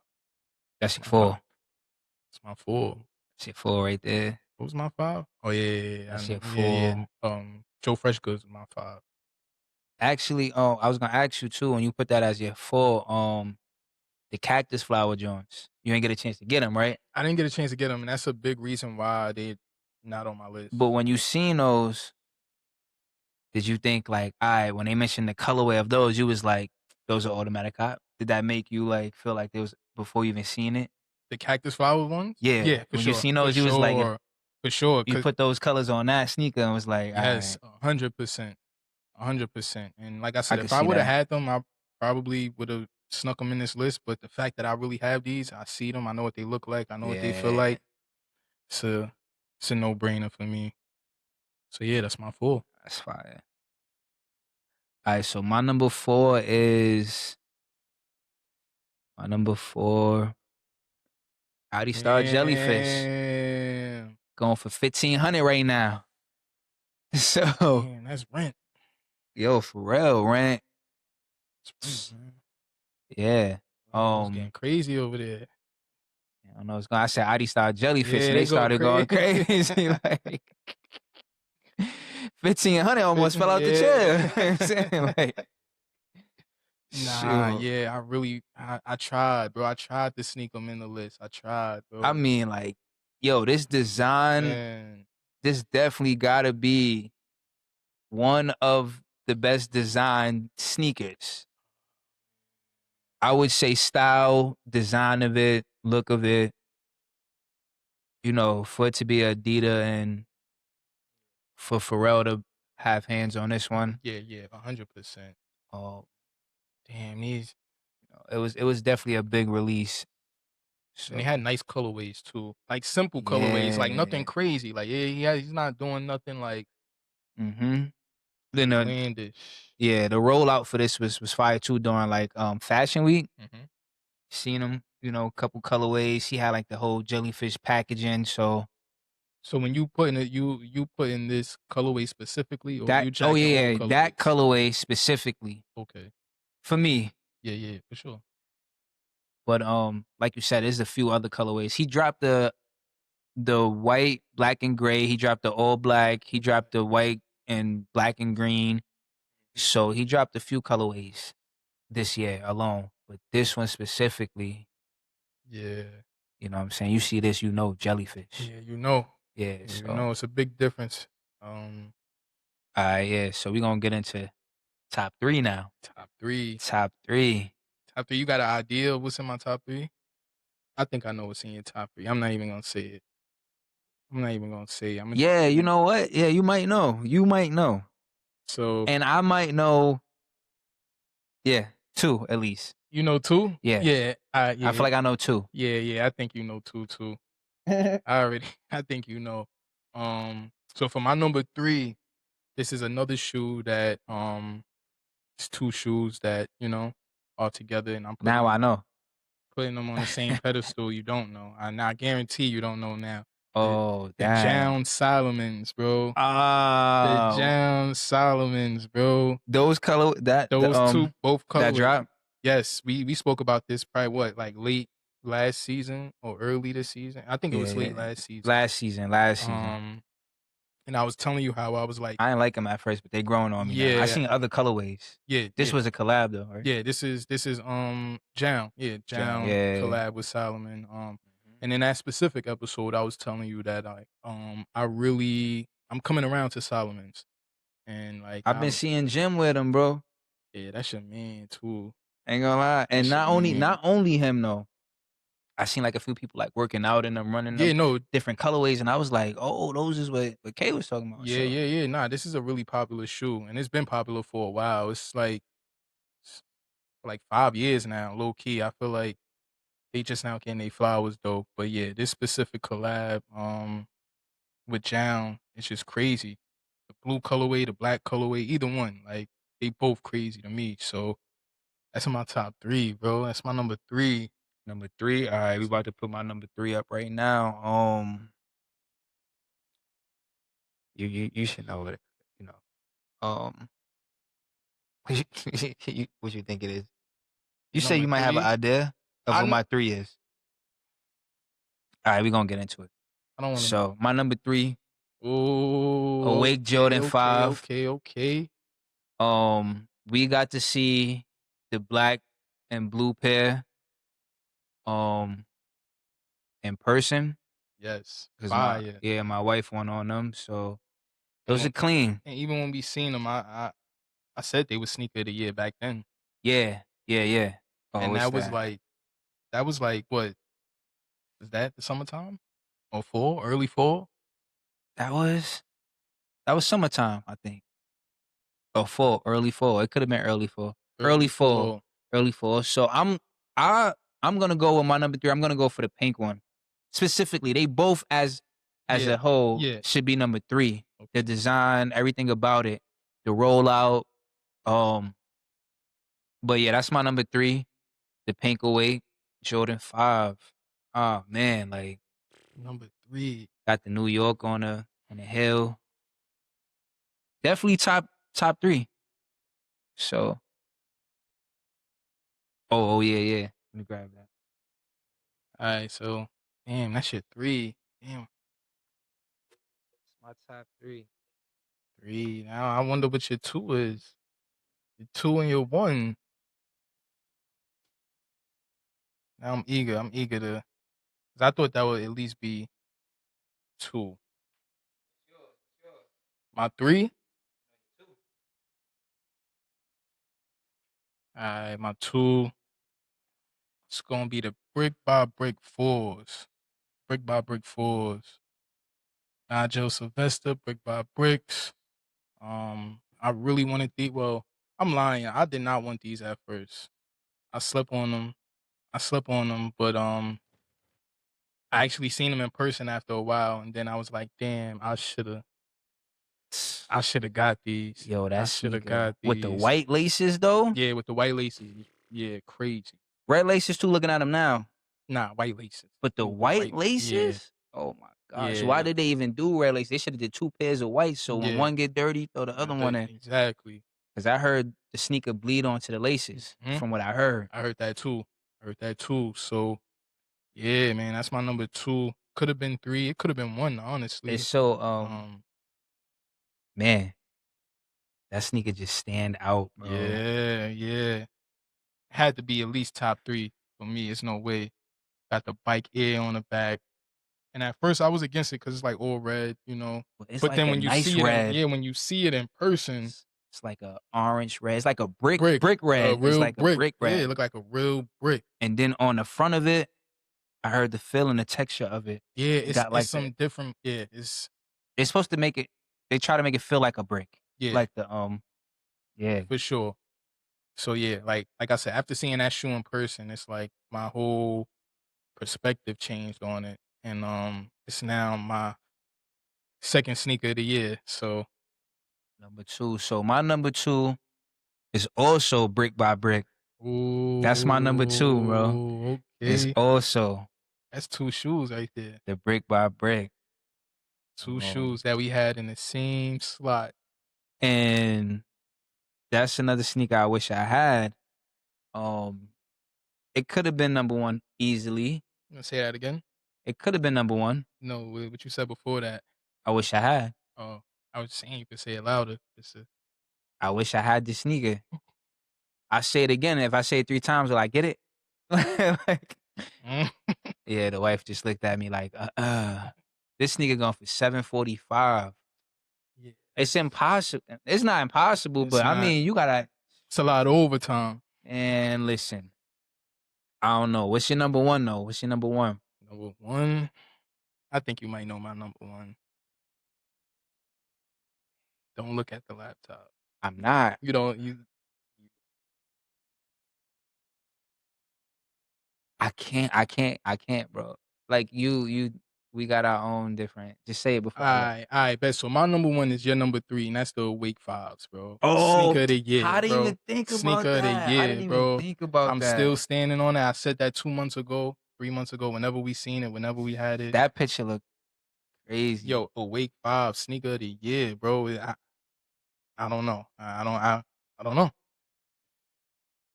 Speaker 2: That's
Speaker 1: That's
Speaker 2: your
Speaker 1: my 5.
Speaker 2: four.
Speaker 1: That's my 4.
Speaker 2: That's your four right there.
Speaker 1: What was my 5? Oh yeah.
Speaker 2: That's your
Speaker 1: Yeah.
Speaker 2: four.
Speaker 1: Joe Fresh Goods was my 5.
Speaker 2: Actually, I was gonna ask you too, when you put that as your four, the cactus flower joints. You ain't get a chance to get them, right?
Speaker 1: I didn't get a chance to get them, and that's a big reason why they not on my
Speaker 2: But
Speaker 1: list.
Speaker 2: when you seen those, did you think like, all right, when they mentioned the colorway of those, you was like, those are automatic cop? Did that make you like feel like they was before you even seen it?
Speaker 1: The cactus flower ones?
Speaker 2: Yeah.
Speaker 1: Yeah, for
Speaker 2: When you
Speaker 1: sure,
Speaker 2: seen
Speaker 1: for
Speaker 2: those, you was like, if
Speaker 1: sure, for sure.
Speaker 2: you
Speaker 1: Cause
Speaker 2: put those colors on that sneaker and was like, all
Speaker 1: yes,
Speaker 2: right,
Speaker 1: 100%, 100%. And like I
Speaker 2: I
Speaker 1: said,
Speaker 2: could
Speaker 1: if I
Speaker 2: see
Speaker 1: would have
Speaker 2: that.
Speaker 1: had them, I probably would have snuck them in this list. But the fact that I really have these, I see them, I know what they look like, I know what they feel
Speaker 2: Yeah.
Speaker 1: like. It's a, it's a no brainer for me. So yeah, that's my 4.
Speaker 2: That's fire. All right, so my number four, Audi Star Jellyfish,
Speaker 1: Damn.
Speaker 2: going for 1,500 right now. So,
Speaker 1: Damn, that's rent.
Speaker 2: yo, for real, rent.
Speaker 1: That's rent, man.
Speaker 2: Yeah.
Speaker 1: It was getting crazy over there.
Speaker 2: I don't know. I said Audi Star Jellyfish,
Speaker 1: Yeah,
Speaker 2: and they
Speaker 1: they go
Speaker 2: started going
Speaker 1: crazy.
Speaker 2: crazy. Like 1,500 almost fell out the chair. You know what I'm saying?
Speaker 1: Yeah.
Speaker 2: Like,
Speaker 1: Nah,
Speaker 2: shoot.
Speaker 1: yeah, I tried, bro. I tried to sneak them in the list. I tried,
Speaker 2: I
Speaker 1: bro.
Speaker 2: mean, like, yo, this design,
Speaker 1: Man,
Speaker 2: this definitely gotta be one of the best designed sneakers. I would say style, design of it, look of it, for it to be Adidas and for Pharrell to have hands on this one.
Speaker 1: yeah, yeah, 100%.
Speaker 2: Uh,
Speaker 1: Damn, these,
Speaker 2: it was definitely a big release.
Speaker 1: and they
Speaker 2: So
Speaker 1: had nice colorways too, like simple colorways, like nothing
Speaker 2: yeah.
Speaker 1: crazy. Like he's not doing nothing like
Speaker 2: Mm-hmm. Then
Speaker 1: outlandish.
Speaker 2: the rollout for this was fire too during like Fashion Week.
Speaker 1: Hmm.
Speaker 2: Seen him, a couple colorways. He had like the whole jellyfish packaging. So
Speaker 1: So when you put in it, you put in this colorway specifically, or
Speaker 2: that
Speaker 1: you
Speaker 2: oh
Speaker 1: jacking all
Speaker 2: yeah, that
Speaker 1: colorways?
Speaker 2: colorway specifically
Speaker 1: Okay,
Speaker 2: for me.
Speaker 1: yeah, yeah, for sure.
Speaker 2: But like you said, there's a few other colorways. He dropped the white, black and gray. He dropped the all black. He dropped the white and black and green.
Speaker 1: Mhm.
Speaker 2: So he dropped a few colorways this year alone. But this one specifically,
Speaker 1: Yeah,
Speaker 2: you know what I'm saying? You see this, jellyfish.
Speaker 1: yeah,
Speaker 2: Yeah,
Speaker 1: you
Speaker 2: so
Speaker 1: know, it's a big difference. Um,
Speaker 2: yeah. So we're gonna get into top three now.
Speaker 1: top three,
Speaker 2: Top three.
Speaker 1: top three. You got an idea of what's in my top three? I think I know what's in your top three. I'm not even gonna say it. I'm not even gonna say it. I'm gonna just
Speaker 2: Yeah,
Speaker 1: give
Speaker 2: you
Speaker 1: you.
Speaker 2: know what? Yeah, you might know. You might know.
Speaker 1: So
Speaker 2: And I might know, yeah, two at least.
Speaker 1: you know two?
Speaker 2: Yeah.
Speaker 1: Yeah,
Speaker 2: I feel
Speaker 1: yeah,
Speaker 2: like I know two.
Speaker 1: yeah, yeah. I think you know two too. I already. I think you know. So for my number three, this is another shoe that it's two shoes that are together, and I'm
Speaker 2: Now I know.
Speaker 1: putting them on the same pedestal. You don't know. I guarantee you don't know now. The
Speaker 2: Oh,
Speaker 1: the
Speaker 2: damn.
Speaker 1: Jown Solomons, bro. The
Speaker 2: Oh,
Speaker 1: Jown Solomons, bro.
Speaker 2: those color that the
Speaker 1: Those two, both
Speaker 2: that
Speaker 1: colorways.
Speaker 2: drop.
Speaker 1: Yes, we spoke about this probably what, like late last season or early this season. I think it was late
Speaker 2: Yeah,
Speaker 1: last season.
Speaker 2: last season.
Speaker 1: Um, and I was telling you how I was like,
Speaker 2: I didn't like them at first, but they growing on me now. I
Speaker 1: yeah,
Speaker 2: seen other colorways.
Speaker 1: yeah,
Speaker 2: This
Speaker 1: yeah,
Speaker 2: was a collab though, right?
Speaker 1: yeah. This is Jown, yeah,
Speaker 2: Yeah,
Speaker 1: Jown
Speaker 2: yeah.
Speaker 1: collab with Solomon.
Speaker 2: Mhm.
Speaker 1: And in that specific episode, I was telling you that I'm coming around to Solomon's, and like
Speaker 2: I've been
Speaker 1: I'm
Speaker 2: seeing Jim with him, bro.
Speaker 1: yeah, that's your man too.
Speaker 2: Ain't gonna lie. And
Speaker 1: That's your
Speaker 2: not
Speaker 1: man.
Speaker 2: only him though. I seen like a few people like working out in them, running
Speaker 1: Yeah,
Speaker 2: them
Speaker 1: no,
Speaker 2: different colorways, and I was like, oh, those is what Kay was talking about.
Speaker 1: yeah,
Speaker 2: So
Speaker 1: yeah, yeah. Nah, this is a really popular shoe, and it's been popular for a while. It's like 5 years now, low key. I feel like they just now getting their flowers though. But yeah, this specific collab, with Jown, it's just crazy. The blue colorway, the black colorway, either one, like they both crazy to me. So that's my top three, bro. That's my number three.
Speaker 2: number three. All right, we about to put my number three up right now. You should know it. You know. Um, what you think it is? You
Speaker 1: Your
Speaker 2: say
Speaker 1: number
Speaker 2: you might have an
Speaker 1: three.
Speaker 2: idea of
Speaker 1: I
Speaker 2: what
Speaker 1: know.
Speaker 2: my three is. All right, we're gonna get into it.
Speaker 1: I don't want to know.
Speaker 2: So my number three,
Speaker 1: Oh,
Speaker 2: Awake
Speaker 1: okay,
Speaker 2: Jordan
Speaker 1: okay,
Speaker 2: 5.
Speaker 1: okay, okay.
Speaker 2: We got to see the black and blue pair um in person
Speaker 1: Yes,
Speaker 2: because
Speaker 1: fire.
Speaker 2: my wife went on them. So
Speaker 1: And
Speaker 2: those
Speaker 1: when,
Speaker 2: are clean.
Speaker 1: and even when we seen them, I said they was sneaker of the year back then,
Speaker 2: Yeah, yeah, yeah. Oh,
Speaker 1: and
Speaker 2: what's that?
Speaker 1: that was like what was that the summertime or fall, early fall,
Speaker 2: That was that was summertime, I think. Or fall, early fall. It could have been early fall. Early
Speaker 1: early
Speaker 2: fall.
Speaker 1: fall.
Speaker 2: Early fall. So I'm gonna go with my number three. I'm gonna go for the pink one. Specifically, they both as as
Speaker 1: Yeah,
Speaker 2: a whole
Speaker 1: yeah.
Speaker 2: should be number 3. The
Speaker 1: Okay.
Speaker 2: design, everything about it, the rollout. Um, but yeah, that's my number 3. The pink away, Jordan 5. Oh man, like
Speaker 1: Number 3.
Speaker 2: got the New York on the hill. Definitely top 3. So, oh yeah, yeah. Let me grab that.
Speaker 1: Alright, so damn, that's your 3. Damn,
Speaker 2: It's my top 3.
Speaker 1: 3. Now I wonder what your 2 is. Your 2 and your 1. Now I'm eager to 'cause I thought that would at least be 2. My 3? Alright, my 2, it's gonna be the brick by brick 4s. Brick by brick 4s. Nigel Sylvester, brick by bricks. I really wanted well, I'm lying. I did not want these at first. I slept on them. I slept on them, but I actually seen them in person after a while, and then I was like, damn, I should have got these.
Speaker 2: Yo,
Speaker 1: I
Speaker 2: that
Speaker 1: should have
Speaker 2: sneaker
Speaker 1: got
Speaker 2: with the
Speaker 1: these.
Speaker 2: white laces though.
Speaker 1: Yeah, with the white laces. Yeah, crazy.
Speaker 2: Red laces too. Looking at them now,
Speaker 1: Nah, white laces.
Speaker 2: but the
Speaker 1: The
Speaker 2: white
Speaker 1: white. Yeah,
Speaker 2: laces. Oh my gosh, why
Speaker 1: yeah,
Speaker 2: did they even do red laces? They should have did 2 pairs of white. So when
Speaker 1: yeah.
Speaker 2: one get dirty, throw the other one in.
Speaker 1: Exactly.
Speaker 2: Cause I heard the sneaker bleed onto the laces.
Speaker 1: Hmm.
Speaker 2: From what I heard,
Speaker 1: I heard that too. I heard that too. So yeah, man, that's my number 2. Could have been 3. It could have been 1,
Speaker 2: it's
Speaker 1: honestly.
Speaker 2: so
Speaker 1: Um,
Speaker 2: man, that sneaker just stand out, bro.
Speaker 1: yeah, yeah. Had to be at least top 3 for me. It's no way. Got the bike ear on the back. And at first I was against it because it's like all red, you know.
Speaker 2: It's
Speaker 1: But
Speaker 2: like
Speaker 1: then
Speaker 2: a
Speaker 1: when you
Speaker 2: nice
Speaker 1: see it in
Speaker 2: red.
Speaker 1: when you see it in person,
Speaker 2: It's like a orange red. It's like a
Speaker 1: brick,
Speaker 2: brick
Speaker 1: a
Speaker 2: red. It's
Speaker 1: real
Speaker 2: like a
Speaker 1: brick.
Speaker 2: brick
Speaker 1: Yeah, it
Speaker 2: red.
Speaker 1: look like a real brick.
Speaker 2: And then on the front of it, I heard the feel and the texture of it.
Speaker 1: Yeah,
Speaker 2: It got
Speaker 1: it's
Speaker 2: like the
Speaker 1: some different. Yeah, it's
Speaker 2: It's supposed to make it. They try to make it feel like a brick,
Speaker 1: yeah,
Speaker 2: like the yeah.
Speaker 1: for sure. So yeah, like I said, after seeing that shoe in person, it's like my whole perspective changed on it, and it's now my second sneaker of the year. So
Speaker 2: Number 2. So my number 2 is also brick by brick. That's my number 2, bro.
Speaker 1: ooh,
Speaker 2: It's
Speaker 1: okay,
Speaker 2: also
Speaker 1: that's 2 shoes right there.
Speaker 2: the brick by brick.
Speaker 1: 2
Speaker 2: Um,
Speaker 1: shoes that we had in the same slot.
Speaker 2: and that's another sneaker I wish I had. Um, it could have been number 1 easily.
Speaker 1: You gonna say that again?
Speaker 2: It could have been number 1.
Speaker 1: No, what you said before that.
Speaker 2: I wish I had.
Speaker 1: Oh, I was saying you could say it louder. It's a
Speaker 2: I wish I had this sneaker. I say it again. If I say it 3 times, will I get it? Like,
Speaker 1: mm.
Speaker 2: yeah, the wife just looked at me like, this sneaker going for 745.
Speaker 1: Yeah,
Speaker 2: It's impossible. It's not impossible,
Speaker 1: it's
Speaker 2: but I
Speaker 1: not.
Speaker 2: mean, you gotta.
Speaker 1: It's a lot of overtime.
Speaker 2: And listen, I don't know. What's your number 1 though? What's your number 1?
Speaker 1: Number 1, I think you might know my number 1. Don't look at the laptop.
Speaker 2: I'm not.
Speaker 1: You don't you
Speaker 2: I can't, bro. Like we got our own different. Just say it before I look.
Speaker 1: Alright, bet. So my number 1 is your number 3, and that's the Awake Fives, bro.
Speaker 2: Oh,
Speaker 1: Sneaker of the
Speaker 2: I
Speaker 1: year,
Speaker 2: didn't
Speaker 1: bro.
Speaker 2: even think
Speaker 1: Sneaker
Speaker 2: about
Speaker 1: of the
Speaker 2: that. I didn't
Speaker 1: year,
Speaker 2: even
Speaker 1: bro.
Speaker 2: think about
Speaker 1: I'm still
Speaker 2: that.
Speaker 1: standing on that. I said that 2 months ago, 3 months ago, whenever we seen it, whenever we had it.
Speaker 2: That picture looked crazy.
Speaker 1: Yo, Awake 5, sneaker of the year, bro. I don't know. I don't know.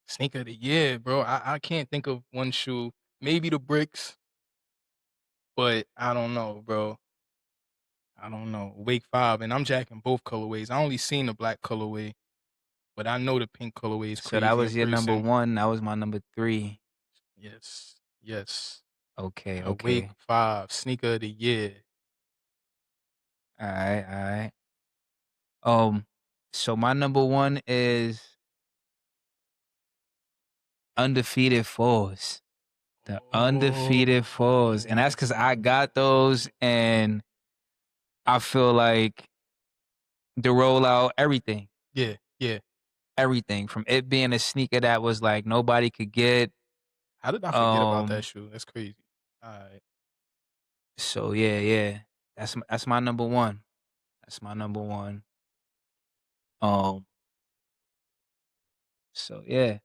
Speaker 1: Sneaker of the year, bro. I can't think of one shoe. Maybe the bricks, but I don't know, bro. I don't know. Wake 5, and I'm jacking both colorways. I only seen the black colorway, but I know the pink colorway is
Speaker 2: So that
Speaker 1: crazy in
Speaker 2: was your number
Speaker 1: person.
Speaker 2: 1. That was my number 3.
Speaker 1: Yes. Yes.
Speaker 2: Okay,
Speaker 1: Awake
Speaker 2: okay.
Speaker 1: 5, sneaker of the year.
Speaker 2: All right, all right. So my number 1 is undefeated fours. The undefeated fours. And that's because I
Speaker 1: Oh.
Speaker 2: got those and I feel like the rollout,
Speaker 1: Yeah, yeah.
Speaker 2: everything from it being a sneaker that was like nobody could get.
Speaker 1: How did I forget about that
Speaker 2: Um,
Speaker 1: shoe? That's crazy. Alright.
Speaker 2: so yeah, yeah. That's my number one. That's my number one. Um, so yeah.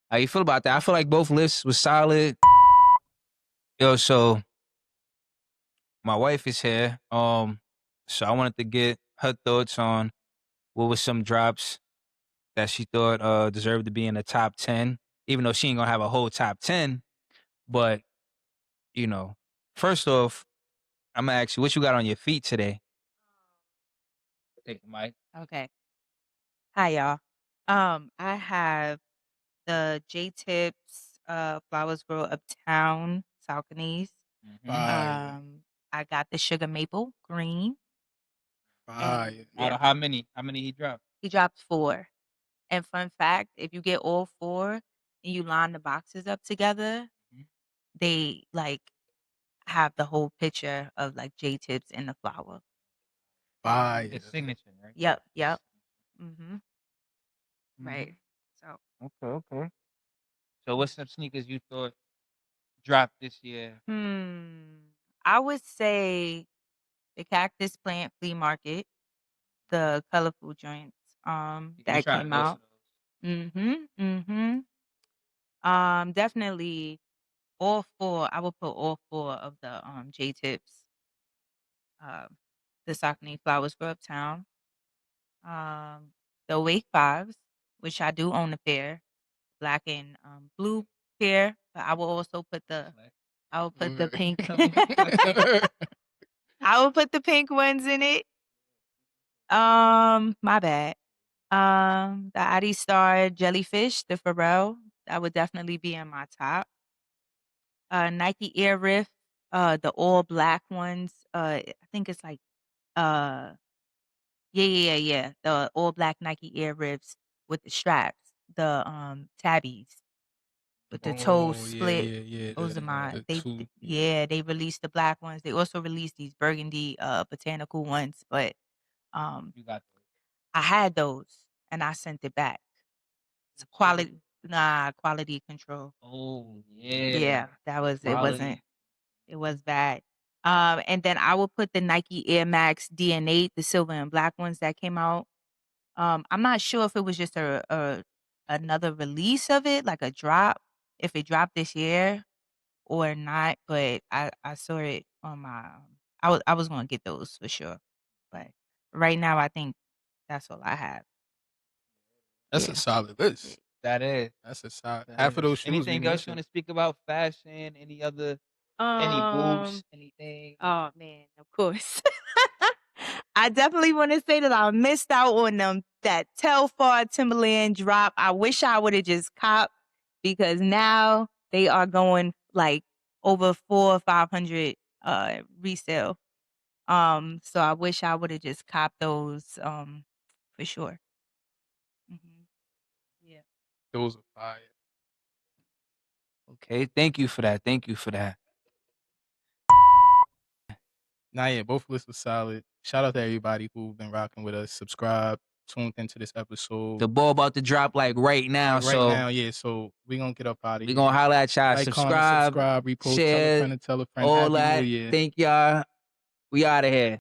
Speaker 2: How you feel about that? I feel like both lists was solid. Yo, so my wife is here. So I wanted to get her thoughts on what was some drops that she thought deserved to be in the top 10, even though she ain't gonna have a whole top 10. But, you know, first off, I'm gonna ask you what you got on your feet today. Take the mic.
Speaker 3: Okay. Hi, y'all. I have the J-Tips, Flowers Grow Uptown, Sauconys.
Speaker 1: Fire,
Speaker 3: I got the Sugar Maple Green, and
Speaker 1: fire.
Speaker 2: Out
Speaker 3: yeah,
Speaker 2: of how many? How many he dropped?
Speaker 3: he dropped 4. And fun fact, if you get all 4 and you line the boxes up together,
Speaker 2: Mhm.
Speaker 3: they like have the whole picture of like J-Tips in the flower.
Speaker 1: Fire.
Speaker 2: His signature, right?
Speaker 3: Yep, yep. Mm-hmm. Right.
Speaker 2: Mhm.
Speaker 3: So,
Speaker 2: Okay. So what's some sneakers you thought dropped this year?
Speaker 3: I would say the Cactus Plant Flea Market, the colorful joints,
Speaker 2: We
Speaker 3: that
Speaker 2: tried
Speaker 3: came
Speaker 2: most
Speaker 3: out.
Speaker 2: of those.
Speaker 3: Mhm, mhm. Definitely all 4. I would put all 4 of the J Tips, um, the Saucony Flowers for Uptown, um, the Wake Fives, which I do own a pair, black and blue pair. But I will put the pink. I will put the pink ones in it. My bad. The Adi Star Jellyfish, the Pharrell, that would definitely be in my top. Nike Air Rift, the all black ones. I think it's like uh yeah. The all black Nike Air Rifts with the straps, the tabbies with the toes
Speaker 1: Oh yeah,
Speaker 3: split.
Speaker 1: yeah, yeah.
Speaker 3: Those are my
Speaker 1: The two. Yeah.
Speaker 3: yeah, they released the black ones. They also released these burgundy botanical ones, but um
Speaker 2: You got those.
Speaker 3: I had those and I sent it back. It's quality control.
Speaker 2: Oh yeah.
Speaker 3: Yeah, that was
Speaker 2: Quality.
Speaker 3: it was bad. And then I will put the Nike Air Max DNA, the silver and black ones that came out. I'm not sure if it was just a another release of it, like a drop, if it dropped this year or not, but I saw it on my I was gonna get those for sure. But right now I think that's all I have.
Speaker 1: That's a
Speaker 3: Yeah.
Speaker 1: solid
Speaker 3: Yeah.
Speaker 1: list.
Speaker 2: That is.
Speaker 1: That's a solid.
Speaker 2: That
Speaker 1: Half of
Speaker 2: is.
Speaker 1: those shoes we
Speaker 2: Anything else you
Speaker 1: mentioned.
Speaker 2: want to speak about? Fashion? Any moves?
Speaker 3: Um
Speaker 2: Anything?
Speaker 3: Oh man, of course. I definitely want to say that I missed out on them that Telfar Timberland drop. I wish I would have just copped because now they are going like over 400 or 500 resale. So I wish I would have just copped those for sure. Hmm. Yeah.
Speaker 1: Those are fire.
Speaker 2: Okay. Thank you for that. Thank you for that.
Speaker 1: Nah, yeah, both lists were solid. Shout out to everybody who've been rocking with us. Subscribe, tuned into this episode.
Speaker 2: The ball about to drop like right now,
Speaker 1: Like right
Speaker 2: so
Speaker 1: now, yeah. So we gonna get up out of
Speaker 2: we gonna
Speaker 1: here.
Speaker 2: holler at y'all.
Speaker 1: Like, comment,
Speaker 2: Subscribe,
Speaker 1: subscribe, repost, tell a
Speaker 2: share,
Speaker 1: friend and tell a friend.
Speaker 2: all
Speaker 1: Happy New
Speaker 2: that.
Speaker 1: Year.
Speaker 2: Thank y'all. We out of here.